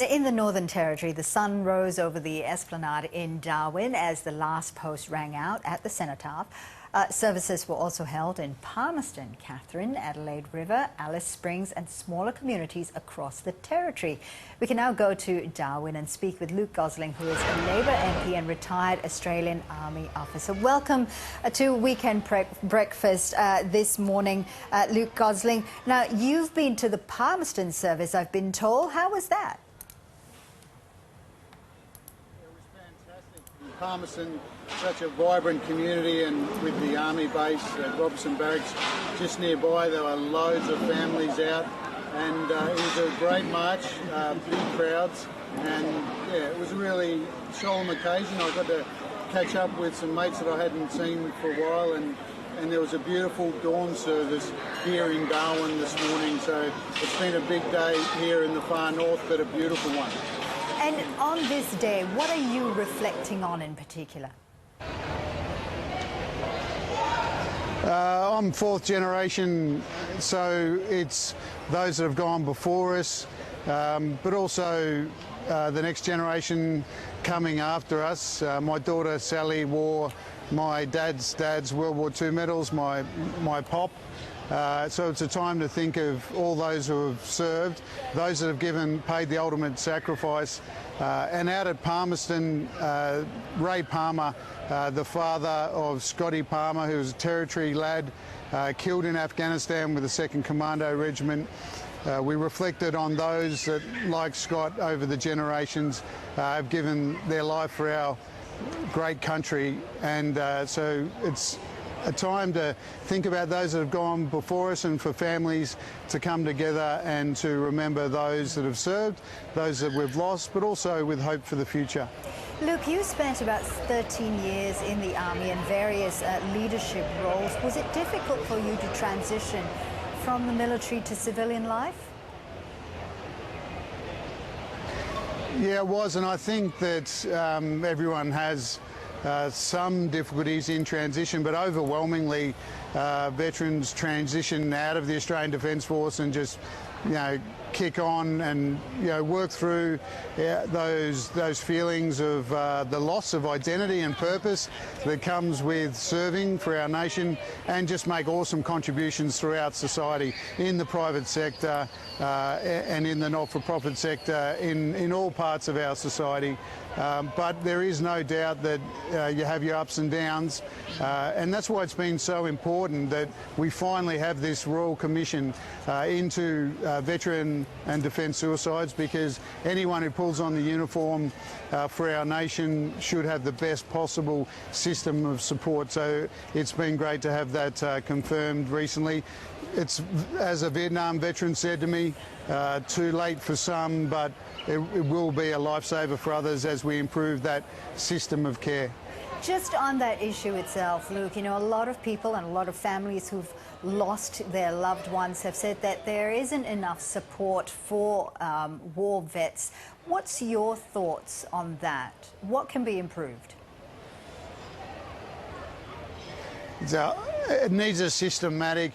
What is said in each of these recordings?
In the Northern Territory, the sun rose over the Esplanade in Darwin as the last post rang out at the cenotaph. Services were also held in Palmerston, Catherine, Adelaide River, Alice Springs and smaller communities across the Territory. We can now go to Darwin and speak with Luke Gosling, who is a Labor MP and retired Australian Army officer. Welcome to Weekend Breakfast this morning, Luke Gosling. Now, you've been to the Palmerston service, I've been told. How was that? Palmerston, such a vibrant community, and with the army base at Robertson Barracks just nearby, there were loads of families out, and it was a great march, big crowds, and yeah, it was a really solemn occasion. I got to catch up with some mates that I hadn't seen for a while, and there was a beautiful dawn service here in Darwin this morning, so it's been a big day here in the far north, but a beautiful one. And on this day, what are you reflecting on in particular? I'm fourth generation, so it's those that have gone before us, but also the next generation coming after us. My daughter Sally wore my dad's World War II medals, my pop. So it's a time to think of all those who have served, those that have paid the ultimate sacrifice. And out at Palmerston, Ray Palmer, the father of Scotty Palmer, who was a Territory lad, killed in Afghanistan with the 2nd Commando Regiment. We reflected on those that, like Scott, over the generations, have given their life for our great country, and so it's a time to think about those that have gone before us, and for families to come together and to remember those that have served, those that we've lost, but also with hope for the future. Luke, you spent about 13 years in the Army in various leadership roles. Was it difficult for you to transition from the military to civilian life? Yeah, it was, and I think that everyone has some difficulties in transition, but overwhelmingly veterans transition out of the Australian Defence Force and just, kick on and, work through those feelings of the loss of identity and purpose that comes with serving for our nation, and just make awesome contributions throughout society, in the private sector and in the not-for-profit sector, in all parts of our society. But there is no doubt that you have your ups and downs, and that's why it's been so important that we finally have this Royal Commission into veteran and defence suicides, because anyone who pulls on the uniform for our nation should have the best possible system of support. So it's been great to have that confirmed recently. It's, as a Vietnam veteran said to me, too late for some, but it will be a lifesaver for others as we improve that system of care. Just on that issue itself, Luke, a lot of people and a lot of families who've lost their loved ones have said that there isn't enough support for war vets. What's your thoughts on that? What can be improved? It needs a systematic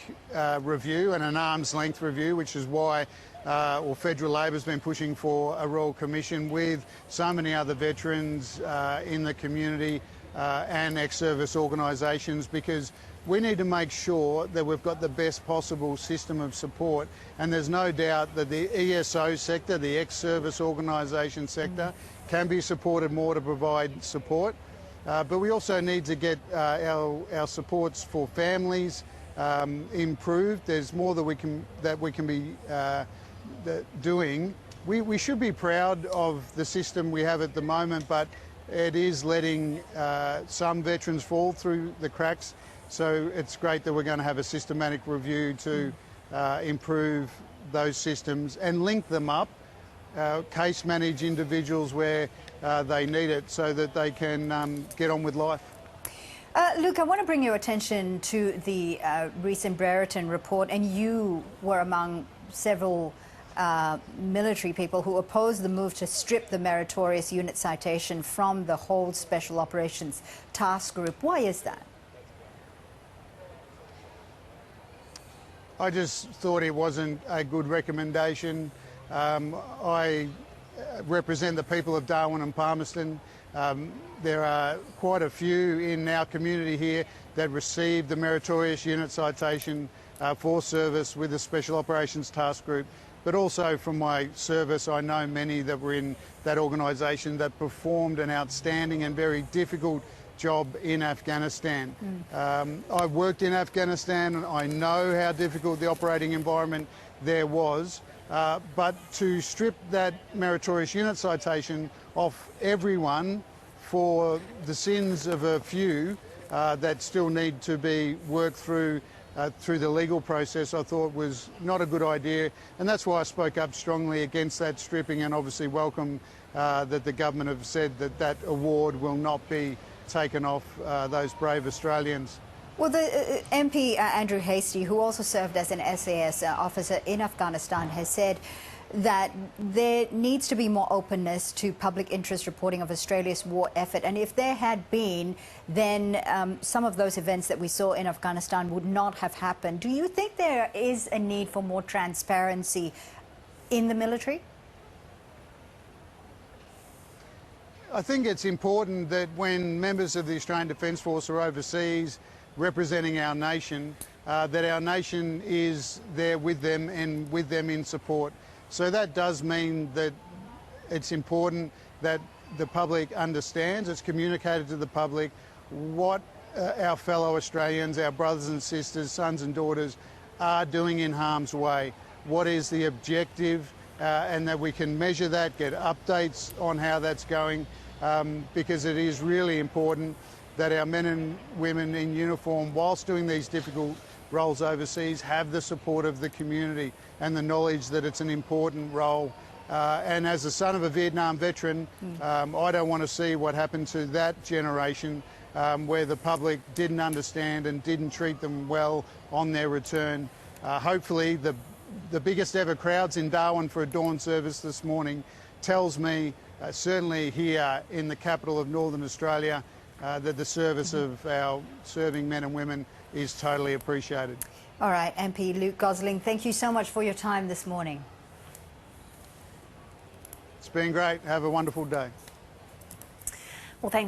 review and an arm's length review, which is why Federal Labor's been pushing for a Royal Commission with so many other veterans in the community and ex-service organisations, because we need to make sure that we've got the best possible system of support. And there's no doubt that the ESO sector, the ex-service organisation sector, can be supported more to provide support. But we also need to get our supports for families improved. There's more that we can be doing. We should be proud of the system we have at the moment, but it is letting some veterans fall through the cracks. So it's great that we're going to have a systematic review to improve those systems and link them up, case manage individuals where they need it, so that they can get on with life. Luke, I want to bring your attention to the recent Brereton report, and you were among several military people who opposed the move to strip the meritorious unit citation from the whole Special Operations Task Group. Why is that? I just thought it wasn't a good recommendation. I represent the people of Darwin and Palmerston. There are quite a few in our community here that received the meritorious unit citation for service with the Special Operations Task Group. But also from my service, I know many that were in that organisation that performed an outstanding and very difficult job in Afghanistan. I've worked in Afghanistan and I know how difficult the operating environment there was. But to strip that meritorious unit citation off everyone for the sins of a few that still need to be worked through the legal process, I thought was not a good idea, and that's why I spoke up strongly against that stripping, and obviously welcome that the government have said that that award will not be taken off those brave Australians. Well, the MP Andrew Hastie, who also served as an SAS officer in Afghanistan, has said that there needs to be more openness to public interest reporting of Australia's war effort. And if there had been, then some of those events that we saw in Afghanistan would not have happened. Do you think there is a need for more transparency in the military? I think it's important that when members of the Australian Defence Force are overseas representing our nation, that our nation is there with them and with them in support. So that does mean that it's important that the public understands, it's communicated to the public what our fellow Australians, our brothers and sisters, sons and daughters are doing in harm's way. What is the objective, and that we can measure that, get updates on how that's going, because it is really important that our men and women in uniform, whilst doing these difficult roles overseas, have the support of the community and the knowledge that it's an important role. And as the son of a Vietnam veteran, I don't want to see what happened to that generation, where the public didn't understand and didn't treat them well on their return. Hopefully the biggest ever crowds in Darwin for a dawn service this morning tells me, certainly here in the capital of Northern Australia, that the service of our serving men and women is totally appreciated. All right, MP Luke Gosling, thank you so much for your time this morning. It's been great. Have a wonderful day.